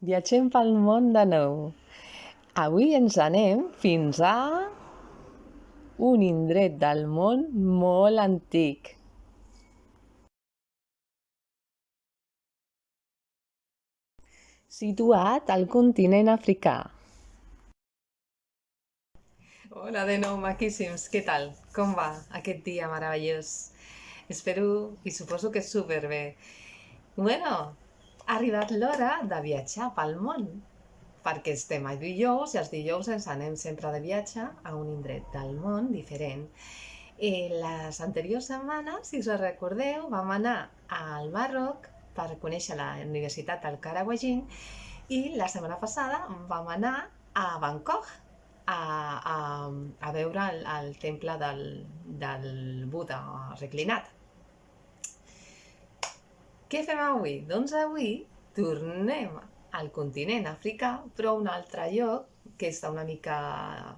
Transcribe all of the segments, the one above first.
Viatgem pel món de nou. Avui ens anem fins a un indret del món molt antic. Situat al continent africà. Hola de nou, maquíssims. Què tal? Com va aquest dia meravellós? Espero i suposo que superbé. Bueno, ha arribat l'hora de viatjar pel món, perquè estem a dijous i els dijous ens anem sempre de viatge a un indret del món diferent. Les anteriors setmanes, si us recordeu, vam anar al Marroc per conèixer la Universitat del Carawagin i la setmana passada vam anar a Bangkok a veure el temple del Buda reclinat. Què fem avui? Doncs avui tornem al continent africà, però a un altre lloc que està una mica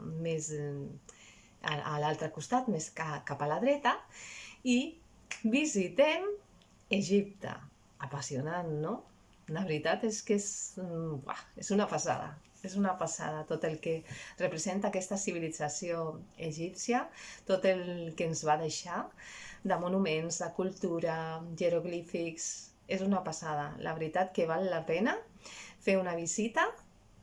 més a l'altre costat, més cap a la dreta, i visitem Egipte. Apassionant, no? La veritat és que és una passada. És una passada tot el que representa aquesta civilització egípcia, tot el que ens va deixar de monuments, de cultura, jeroglífics. És una passada. La veritat que val la pena fer una visita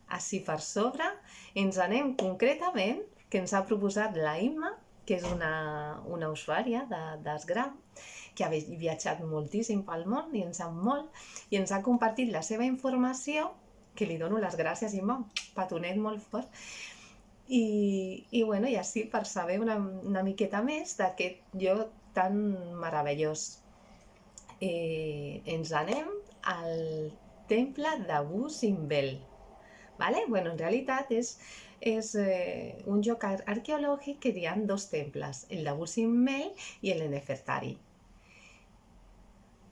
així per sobre. Ens anem concretament, que ens ha proposat la Imma, que és una usuària d'Esgram, que ha viatjat moltíssim pel món i en sap molt, i ens ha compartit la seva informació, que li dono les gràcies, Imma, petonet molt fort, i així per saber una miqueta més d'aquest lloc tan meravellós. Ens anem al temple d'Abu Simbel. ¿Vale? Bueno, en realitat és un lloc arqueològic que hi ha dos temples, el d'Abu Simbel i el de Nefertari.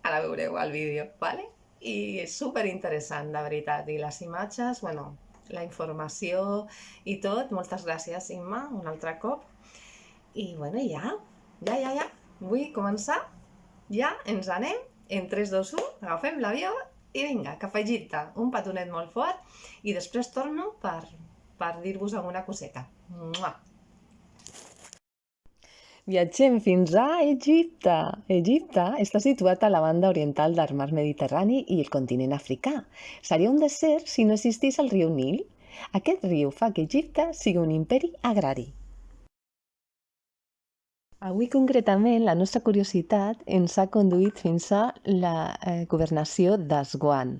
Ara veureu el vídeo, ¿vale? I és superinteressant, de veritat, i les imatges, bueno, la informació i tot. Moltes gràcies, Imma, un altre cop. I bueno, ja. Vull començar? Ja, ens anem? En 3, 2, 1, agafem l'avió i vinga, cap a Egipte. Un petonet molt fort i després torno per dir-vos alguna coseta. Mua! Viatgem fins a Egipte. Egipte està situat a la banda oriental del mar Mediterrani i el continent africà. Seria un desert si no existís el riu Nil. Aquest riu fa que Egipte sigui un imperi agrari. Avui concretament la nostra curiositat ens ha conduït fins a la governació d'Aswan.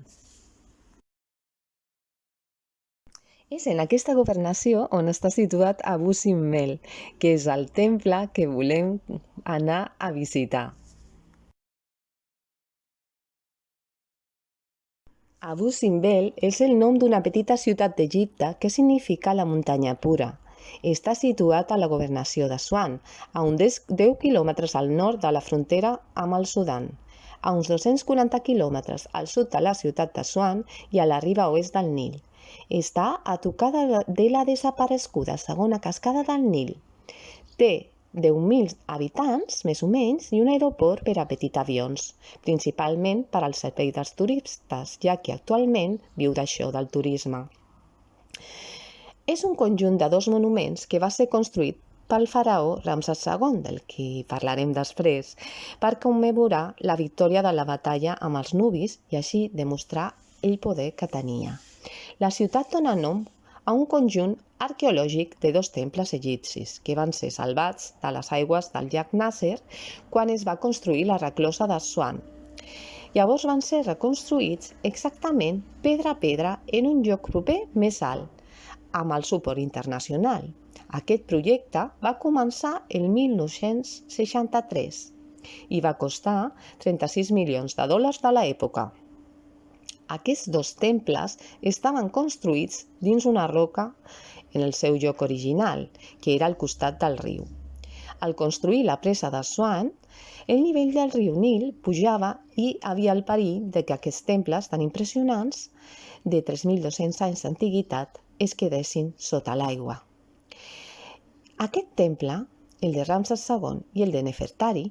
És en aquesta governació on està situat Abu Simbel, que és el temple que volem anar a visitar. Abu Simbel és el nom d'una petita ciutat d'Egipte que significa la muntanya pura. Està situat a la governació d'Aswan, a uns 10 quilòmetres al nord de la frontera amb el Sudan, a uns 240 quilòmetres al sud de la ciutat d'Aswan i a la riba oest del Nil. Està a tocar de la desapareguda segona cascada del Nil. Té 10.000 habitants, més o menys, i un aeroport per a petits avions, principalment per al servei dels turistes, ja que actualment viu d'això, del turisme. És un conjunt de dos monuments que va ser construït pel faraó Ramses II, del que parlarem després, per commemorar la victòria de la batalla amb els nubis i així demostrar el poder que tenia. La ciutat dona nom a un conjunt arqueològic de dos temples egipcis que van ser salvats de les aigües del llac Nasser quan es va construir la reclosa d'Aswan. Llavors van ser reconstruïts exactament pedra a pedra en un lloc proper més alt, amb el suport internacional. Aquest projecte va començar el 1963 i va costar 36 milions de dòlars de l'època. Aquests dos temples estaven construïts dins una roca en el seu lloc original, que era al costat del riu. Al construir la presa d'Aswan, el nivell del riu Nil pujava i havia el perill de que aquests temples tan impressionants, de 3.200 anys d'antiguitat, es quedessin sota l'aigua. Aquest temple el de Ramses II i el de Nefertari,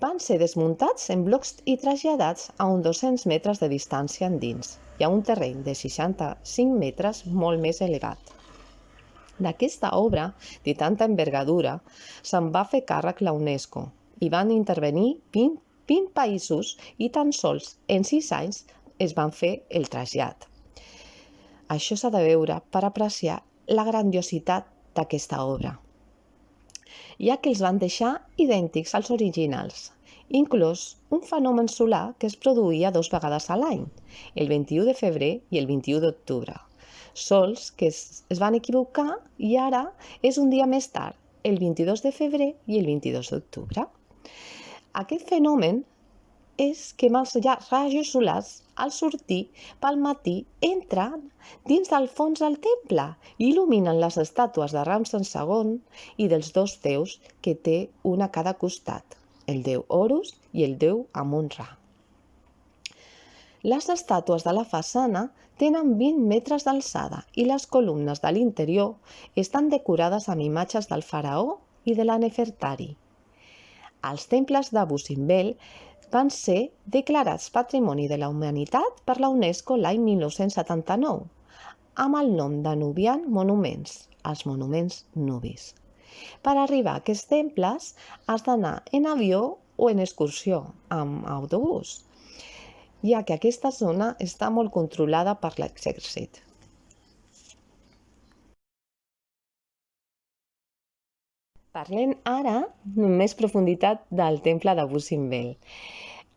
van ser desmuntats en blocs i traslladats a uns 200 metres de distància endins i a un terreny de 65 metres molt més elevat. D'aquesta obra, de tanta envergadura, se'n va fer càrrec la UNESCO i van intervenir 20 països i tan sols en 6 anys es van fer el trasllat. Això s'ha de veure per apreciar la grandiositat d'aquesta obra, ja que els van deixar idèntics als originals, inclòs un fenomen solar que es produïa 2 vegades a l'any, el 21 de febrer i el 21 d'octubre. Sols que es van equivocar i ara és un dia més tard, el 22 de febrer i el 22 d'octubre. Aquest fenomen és que els rajos solars, al sortir pel matí, entren dins del fons del temple i il·luminen les estàtues de Ramses II i dels 2 déus que té una a cada costat, el déu Horus i el déu Amon-Ra. Les estàtues de la façana tenen 20 metres d'alçada i les columnes de l'interior estan decorades amb imatges del faraó i de la Nefertari. Els temples d'Abu Simbel van ser declarats Patrimoni de la Humanitat per la UNESCO l'any 1979, amb el nom de Nubian Monuments, els monuments nubis. Per arribar a aquests temples has d'anar en avió o en excursió amb autobús, ja que aquesta zona està molt controlada per l'exèrcit. Parlem ara amb més profunditat del temple d'Abu Simbel.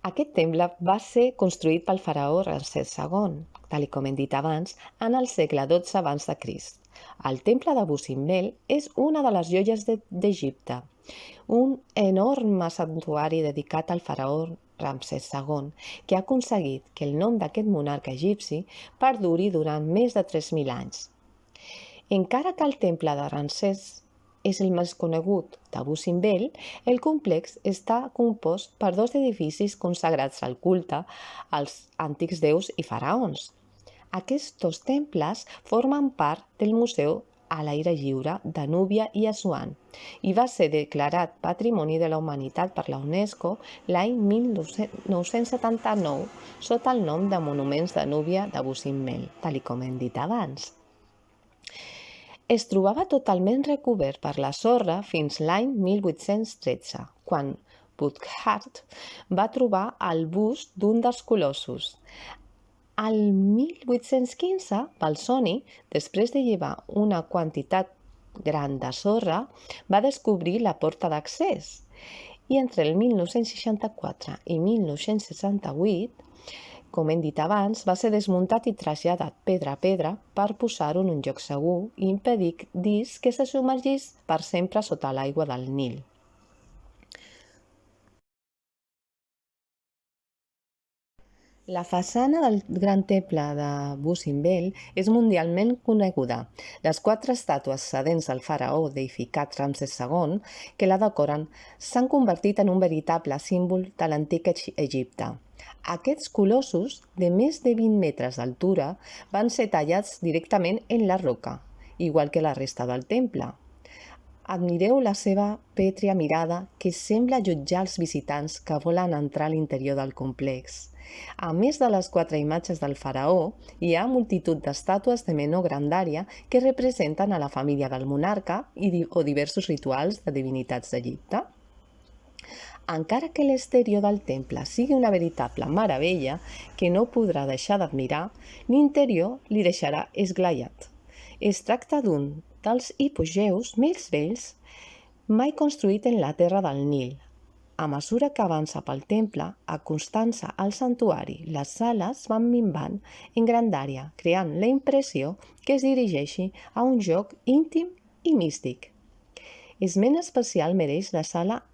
Aquest temple va ser construït pel faraó Ramsès II, tal com hem dit abans, en el segle XII abans de Crist. El temple d'Abu Simbel és una de les joies d'Egipte, un enorme santuari dedicat al faraó Ramsès II, que ha aconseguit que el nom d'aquest monarca egipci perduri durant més de 3.000 anys. Encara que el temple de Ramsès és el més conegut d'Abu Simbel, el complex està compost per 2 edificis consagrats al culte als antics déus i faraons. Aquests 2 temples formen part del Museu a l'aire lliure de Núbia i Assuan i va ser declarat Patrimoni de la Humanitat per la UNESCO l'any 1979 sota el nom de Monuments de Núbia d'Abu Simbel, tal com hem dit abans. Es trobava totalment recobert per la sorra fins l'any 1813, quan Burckhardt va trobar el bust d'un dels colossos. Al 1815, Balsoni, després de llevar una quantitat gran de sorra, va descobrir la porta d'accés i entre el 1964 i 1968, com hem dit abans, va ser desmuntat i traslladat pedra a pedra per posar-ho en un lloc segur i impedir que se submergís per sempre sota l'aigua del Nil. La façana del Gran Temple d'Abu Simbel és mundialment coneguda. Les 4 estàtues sedents del faraó deificat Ramsès II que la decoren s'han convertit en un veritable símbol de l'antic Egipte. Aquests colossos, de més de 20 metres d'altura, van ser tallats directament en la roca, igual que la resta del temple. Admireu la seva pètria mirada que sembla jutjar els visitants que volen entrar a l'interior del complex. A més de les 4 imatges del faraó, hi ha multitud d'estàtues de menor grandària que representen a la família del monarca o diversos rituals de divinitats d'Egipte. Encara que l'exterior del temple sigui una veritable meravella que no podrà deixar d'admirar, l'interior li deixarà esglaiat. Es tracta d'un dels hipogeus més vells mai construït en la terra del Nil. A mesura que avança pel temple, acostant-se al santuari, les sales van minvant en grandària, creant la impressió que es dirigeixi a un lloc íntim i místic. Esment especial mereix la sala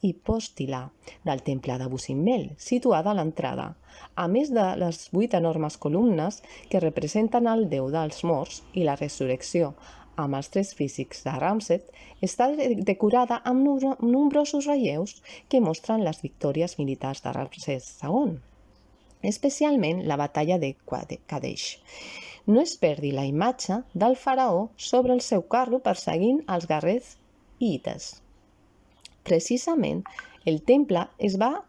hipòstila del temple d'Abu Simbel, situada a l'entrada, a més de les 8 enormes columnes que representen el déu dels morts i la resurrecció, amb els 3 físics de Ramsès, està decorada amb nombrosos relleus que mostren les victòries militars de Ramsès II, especialment la batalla de Kadesh. No es perdi la imatge del faraó sobre el seu carro perseguint els guerrers hiites. Precisament, el temple es va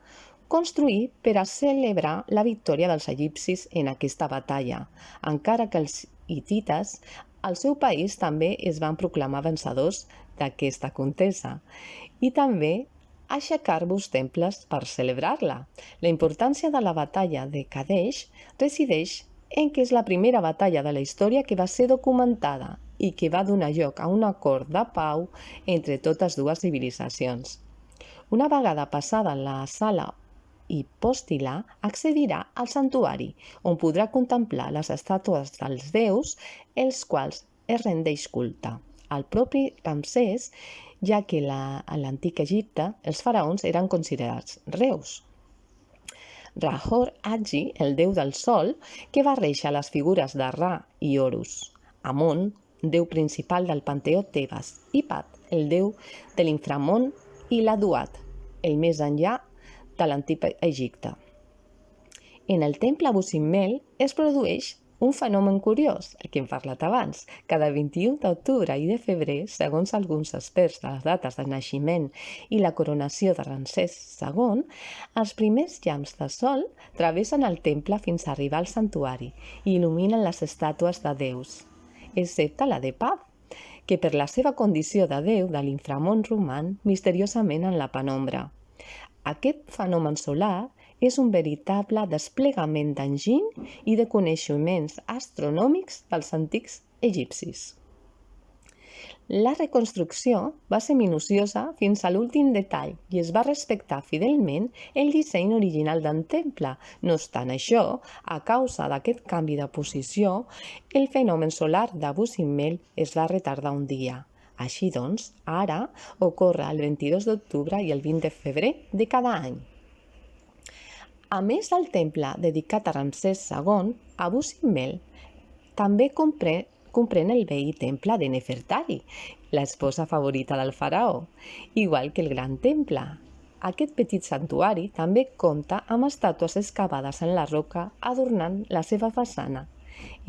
construir per a celebrar la victòria dels egipcis en aquesta batalla, encara que els hitites, al seu país, també es van proclamar vencedors d'aquesta contesa i també aixecar-vos temples per celebrar-la. La importància de la batalla de Kadesh resideix en que és la primera batalla de la història que va ser documentada i que va donar lloc a un acord de pau entre totes dues civilitzacions. Una vegada passada la sala hipòstila, accedirà al santuari, on podrà contemplar les estàtues dels déus, els quals es rendeix culte. El propi Ramsès, ja que a l'antic Egipte els faraons eren considerats reus. Rahor Adji, el déu del sol, que barreja les figures de Ra i Horus. Amon, déu principal del panteó Tebes, i Pat, el déu de l'inframón, i la Duat, el més enllà de l'antic Egipte. En el temple Abu Simbel es produeix un fenomen curiós, el que hem parlat abans. Cada 21 d'octubre i de febrer, segons alguns experts de les dates de naixement i la coronació de Ramsès II, els primers llamps de sol travessen el temple fins a arribar al santuari i il·luminen les estàtues de déus, excepte la de Pat, que per la seva condició de déu de l'inframón roman misteriosament en la penombra. Aquest fenomen solar és un veritable desplegament d'enginy i de coneixements astronòmics dels antics egipcis. La reconstrucció va ser minuciosa fins a l'últim detall i es va respectar fidelment el disseny original del temple. No obstant això, a causa d'aquest canvi de posició, el fenomen solar d'Abu Simbel es va retardar un dia. Així doncs, ara ocorre el 22 d'octubre i el 20 de febrer de cada any. A més del temple dedicat a Ramsès II, Abu Simbel també comprèn el veí temple de Nefertari, l'esposa favorita del faraó, igual que el gran temple. Aquest petit santuari també compta amb estàtues excavades en la roca adornant la seva façana.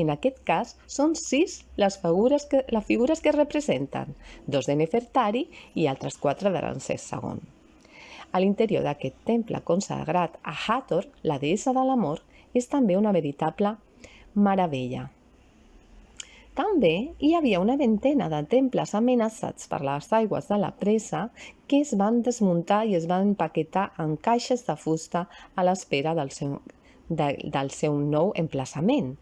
En aquest cas, són 6 les figures que representen, 2 de Nefertari i altres 4 de Ramsès II. A l'interior d'aquest temple consagrat a Hathor, la deessa de l'amor, és també una veritable meravella. També hi havia una vintena de temples amenaçats per les aigües de la presa que es van desmuntar i es van empaquetar en caixes de fusta a l'espera del seu nou emplaçament.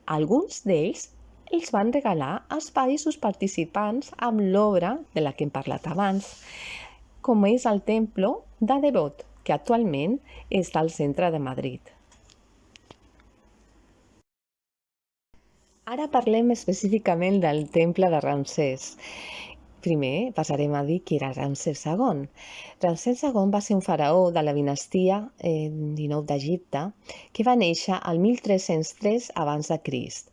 Alguns d'ells els van regalar als països participants amb l'obra de la que hem parlat abans, com és el Templo de Devot, que actualment està al centre de Madrid. Ara parlem específicament del temple de Ramsès. Primer passarem a dir qui era Ramsès II. Ramsès II va ser un faraó de la dinastia 19 d'Egipte que va néixer al 1303 abans de Crist.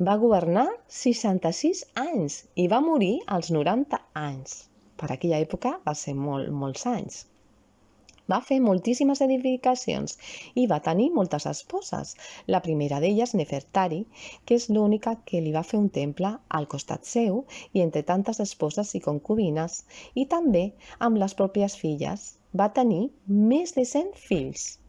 Va governar 66 anys i va morir als 90 anys. Per aquella època va ser molts anys. Va fer moltíssimes edificacions i va tenir moltes esposes. La primera d'elles, Nefertari, que és l'única que li va fer un temple al costat seu i entre tantes esposes i concubines, i també amb les pròpies filles. Va tenir més de 100 fills.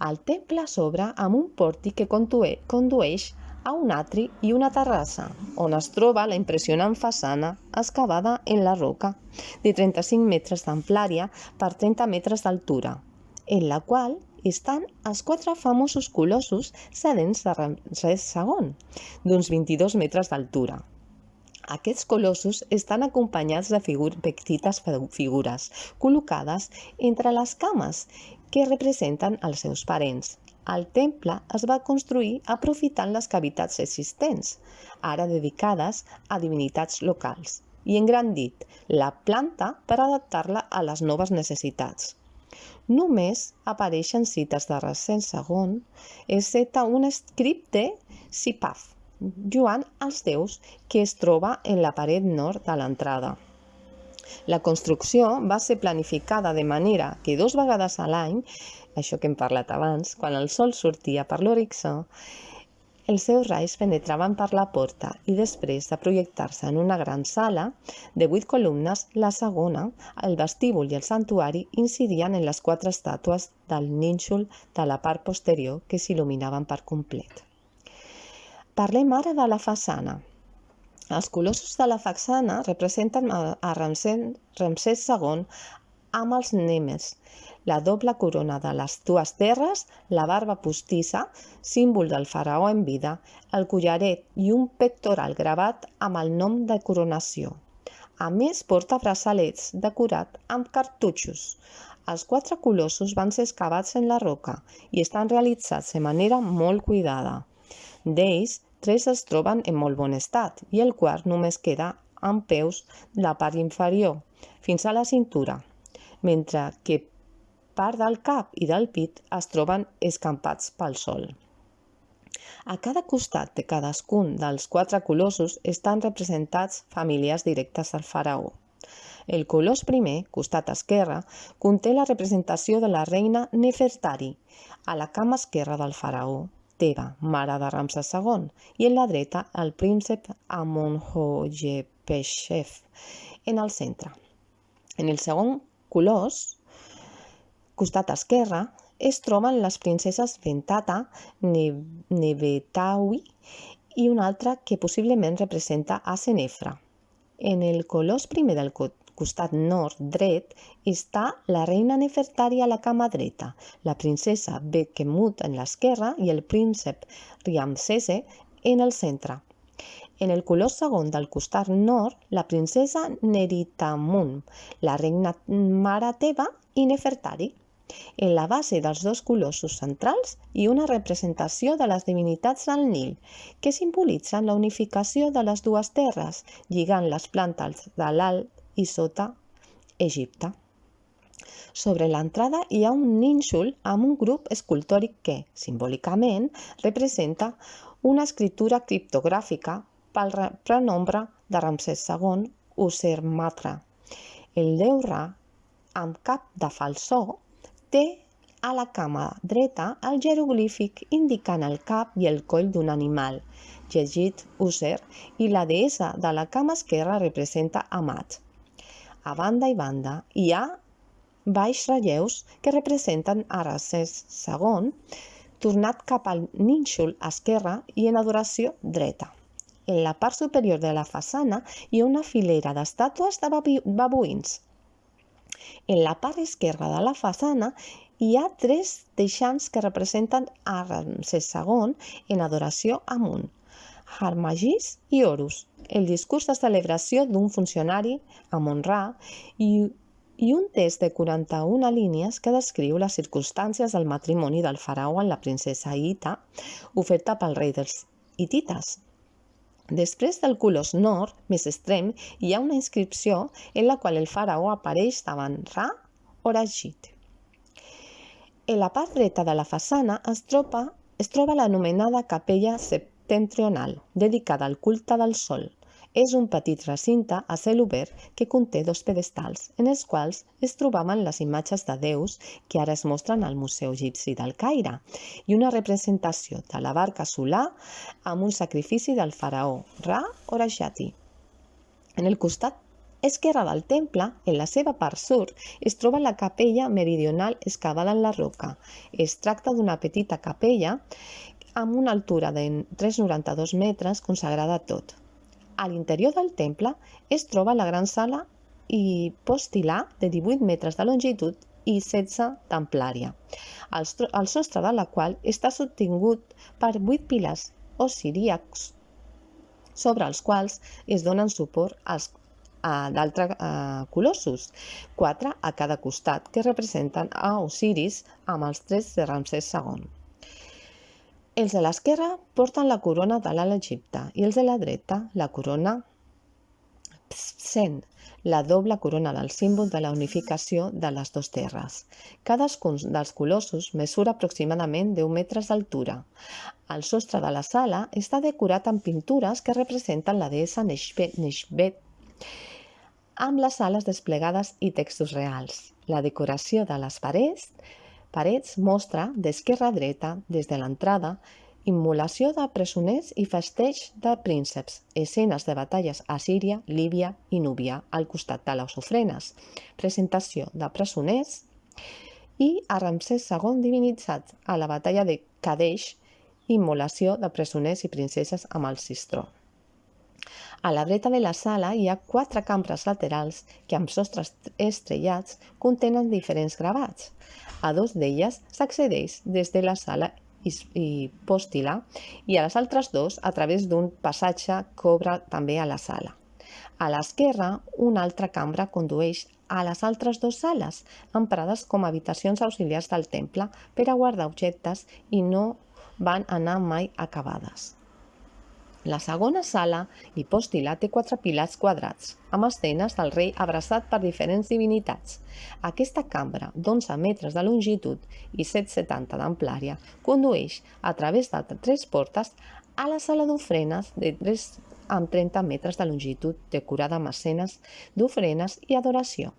El temple s'obre amb un pòrtic que condueix a un atri i una terrassa, on es troba la impressionant façana excavada en la roca, de 35 metres d'amplària per 30 metres d'altura, en la qual estan els 4 famosos colossos sedents de Ramsès II, d'uns 22 metres d'altura. Aquests colossos estan acompanyats de petites figures col·locades entre les cames que representen els seus parents. El temple es va construir aprofitant les cavitats existents, ara dedicades a divinitats locals, i engrandit la planta per adaptar-la a les noves necessitats. Només apareixen cites de Ramsès II, excepte un escrit de Sipaf, Joan als déus, que es troba en la paret nord de l'entrada. La construcció va ser planificada de manera que 2 vegades a l'any, això que hem parlat abans, quan el sol sortia per l'horitzó, Els seus raigs penetraven per la porta i després de projectar-se en una gran sala de 8 columnes, la segona, el vestíbul i el santuari incidien en les 4 estàtues del nínxol de la part posterior que s'il·luminaven per complet. Parlem ara de la façana. Els colossos de la façana representen a Ramsès II amb els nemes, la doble corona de les dues terres, la barba postissa, símbol del faraó en vida, el collaret i un pectoral gravat amb el nom de coronació. A més, porta braçalets decorat amb cartutxos. Els 4 colossos van ser excavats en la roca i estan realitzats de manera molt cuidada. D'ells, 3 es troben en molt bon estat i el quart només queda amb peus la part inferior, fins a la cintura, mentre que part del cap i del pit es troben escampats pel sol. A cada costat de cadascun dels 4 colossos estan representats familiars directes del faraó. El colós primer, costat esquerre, conté la representació de la reina Nefertari, a la cama esquerra del faraó, Teba, mare de Ramsès II, i en la dreta el príncep Amon-Hotep, en el centre. En el segon colós, costat esquerre, es troben les princeses Ventata, Nebetawi i una altra que possiblement representa a Senefra. En el colós primer del costat nord dret està la reina Nefertari a la cama dreta, la princesa Bekhemut en l'esquerra i el príncep Riamsese en el centre. En el colós segon del costat nord, la princesa Neritamun, la reina mare Teba i Nefertari. En la base dels 2 colossos centrals hi ha una representació de les divinitats del Nil, que simbolitzen la unificació de les dues terres, lligant les plantes de l'alt i sota Egipte. Sobre l'entrada hi ha un nínxol amb un grup escultòric que, simbòlicament, representa una escriptura criptogràfica pel pronombre de Ramsès II, Usermatra. El déu Ra, amb cap de falsó, té a la cama dreta el jeroglífic indicant el cap i el coll d'un animal, llegit User, i la deessa de la cama esquerra representa Amat. A banda i banda hi ha baix relleus que representen a Ramsès II tornat cap al nínxol esquerre i en adoració dreta. En la part superior de la façana hi ha una filera d'estàtues de babuïns. En la part esquerra de la façana hi ha 3 deixants que representen a Ramsès II en adoració a Amun, Harmagis i Horus, el discurs de celebració d'un funcionari, Amon-Ra, i un text de 41 línies que descriu les circumstàncies del matrimoni del faraó amb la princesa Ita, oferta pel rei dels hitites. Després del colós nord, més extrem, hi ha una inscripció en la qual el faraó apareix davant Ra Horajit. En la part dreta de la façana es troba l'anomenada capella septentrional, dedicada al culte del sol. És un petit recinte a cel obert que conté 2 pedestals, en els quals es trobaven les imatges de déus que ara es mostren al Museu Egipci del Caire, i una representació de la barca solar amb un sacrifici del faraó Ra Horajati. En el costat esquerre del temple, en la seva part sud, es troba la capella meridional excavada en la roca. Es tracta d'una petita capella amb una altura de 3,92 metres consagrada a tot. A l'interior del temple es troba la gran sala hipòstila de 18 metres de longitud i 16 d'amplària, el sostre de la qual està sostingut per 8 pilars osiríacs, sobre els quals es donen suport d'altres colossos, 4 a cada costat, que representen a Osiris amb els 3 de Ramsès II. Els de l'esquerra porten la corona de l'Alt Egipte i els de la dreta la corona Psen, la doble corona del símbol de la unificació de les 2 terres. Cadascun dels colossos mesura aproximadament 10 metres d'altura. El sostre de la sala està decorat amb pintures que representen la deessa Nexbet, amb les ales desplegades i textos reals. La decoració de les parets mostra d'esquerra a dreta, des de l'entrada, Immolació de presoners i festeig de prínceps, escenes de batalles a Síria, Líbia i Núbia al costat de les ofrenes, presentació de presoners i a Ramsès II divinitzat a la batalla de Kadesh, immolació de presoners i princeses amb el cistró. A la dreta de la sala hi ha 4 cambres laterals que amb sostres estrellats contenen diferents gravats. A 2 d'elles s'accedeix des de la sala hipòstila i a les altres 2 a través d'un passatge que obre també a la sala. A l'esquerra, una altra cambra condueix a les altres 2 sales, emprades com a habitacions auxiliars del temple per a guardar objectes i no van anar mai acabades. La segona sala, hipòstila, té 4 pilars quadrats, amb escenes del rei abraçat per diferents divinitats. Aquesta cambra, d'11 metres de longitud i 7,70 d'amplària, condueix a través de 3 portes a la sala d'ofrenes amb 30 metres de longitud, decorada amb escenes d'ofrenes i adoració.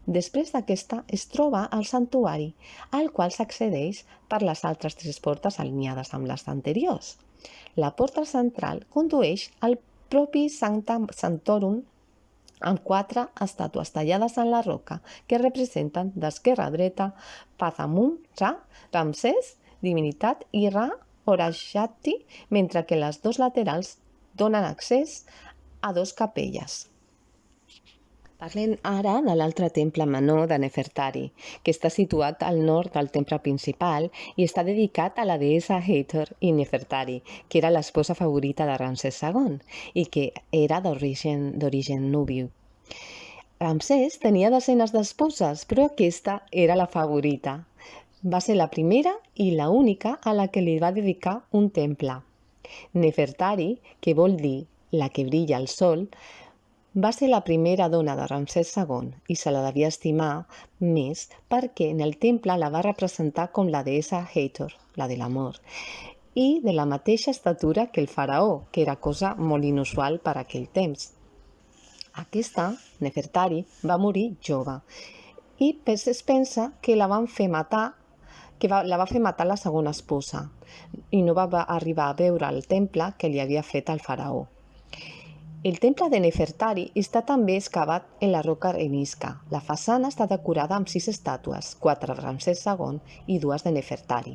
Després d'aquesta es troba el santuari, al qual s'accedeix per les altres 3 portes alineades amb les anteriors. La porta central condueix al propi Sanctorum amb 4 estàtues tallades en la roca que representen d'esquerra a dreta Pazamun, Ra, Ramsès, divinitat, i Ra, Horajati, mentre que les 2 laterals donen accés a 2 capelles. Parlem ara de l'altre temple menor de Nefertari, que està situat al nord del temple principal i està dedicat a la deessa Hathor i Nefertari, que era l'esposa favorita de Ramsès II i que era d'origen nubi. Ramsès tenia desenes d'esposes, però aquesta era la favorita. Va ser la primera i la única a la que li va dedicar un temple. Nefertari, que vol dir la que brilla al sol, va ser la primera dona de Ramsès II i se la devia estimar més perquè en el temple la va representar com la deessa Hathor, la de l'amor, i de la mateixa estatura que el faraó, que era cosa molt inusual per aquell temps. Aquesta, Nefertari, va morir jove i es pensa que la va fer matar la segona esposa i no va arribar a veure el temple que li havia fet el faraó. El temple de Nefertari està també excavat en la roca arenisca. La façana està decorada amb 6 estàtues, 4 de Ramsès II i 2 de Nefertari,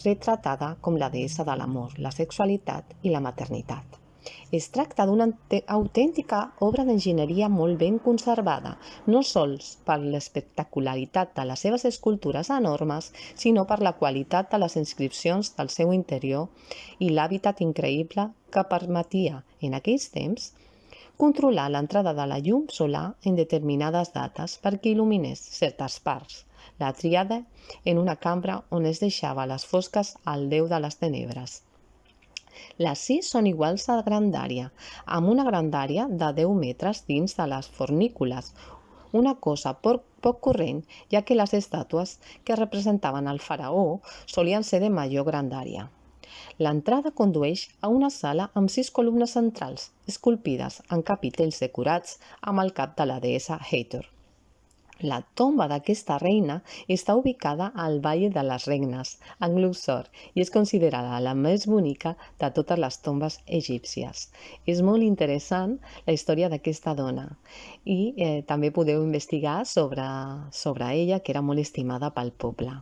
retratada com la deessa de l'amor, la sexualitat i la maternitat. Es tracta d'una autèntica obra d'enginyeria molt ben conservada, no sols per l'espectacularitat de les seves escultures enormes, sinó per la qualitat de les inscripcions del seu interior i l'hàbitat increïble que permetia, en aquells temps, controlar l'entrada de la llum solar en determinades dates perquè il·luminés certes parts, la tríada en una cambra on es deixava les fosques al déu de les tenebres. Les 6 són iguals de grandària, amb una grandària de 10 metres dins de les fornícules, una cosa poc corrent, ja que les estàtues que representaven el faraó solien ser de major grandària. L'entrada condueix a una sala amb 6 columnes centrals, esculpides en capitells decorats amb el cap de la deessa Hathor. La tomba d'aquesta reina està ubicada al Valle de les Regnes, en Luxor, i és considerada la més bonica de totes les tombes egípcies. És molt interessant la història d'aquesta dona i també podeu investigar sobre ella, que era molt estimada pel poble.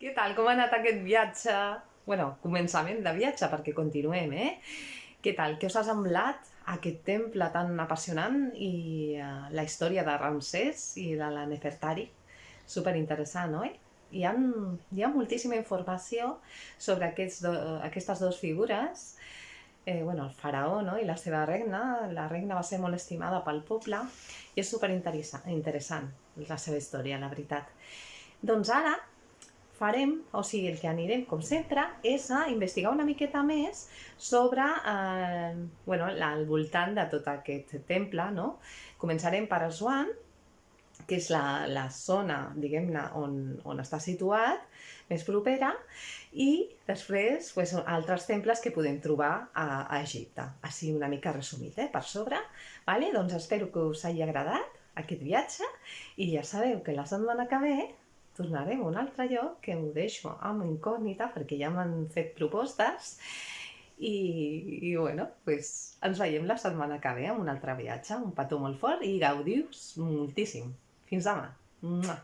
Què tal? Com ha anat aquest viatge? Bueno, començament de viatge, perquè continuem, Què tal? Què us ha semblat aquest temple tan apassionant i la història de Ramsès i de la Nefertari? Superinteressant, oi? Hi ha moltíssima informació sobre aquestes dues figures el faraó, no? I la seva regna. La regna va ser molt estimada pel poble i és superinteressant la seva història, la veritat. Doncs ara el que anirem, com sempre, és a investigar una miqueta més sobre al voltant de tot aquest temple, no? Començarem per Aswan, que és la zona, diguem-ne, on està situat, més propera, i després altres temples que podem trobar a Egipte. Així una mica resumit, per sobre. Vale? Doncs espero que us hagi agradat aquest viatge i ja sabeu que la setmana que ve tornarem a un altre lloc que m'ho deixo amb incògnita perquè ja m'han fet propostes i ens veiem la setmana que ve amb un altre viatge. Un petó molt fort i gaudiu moltíssim. Fins demà. Mua.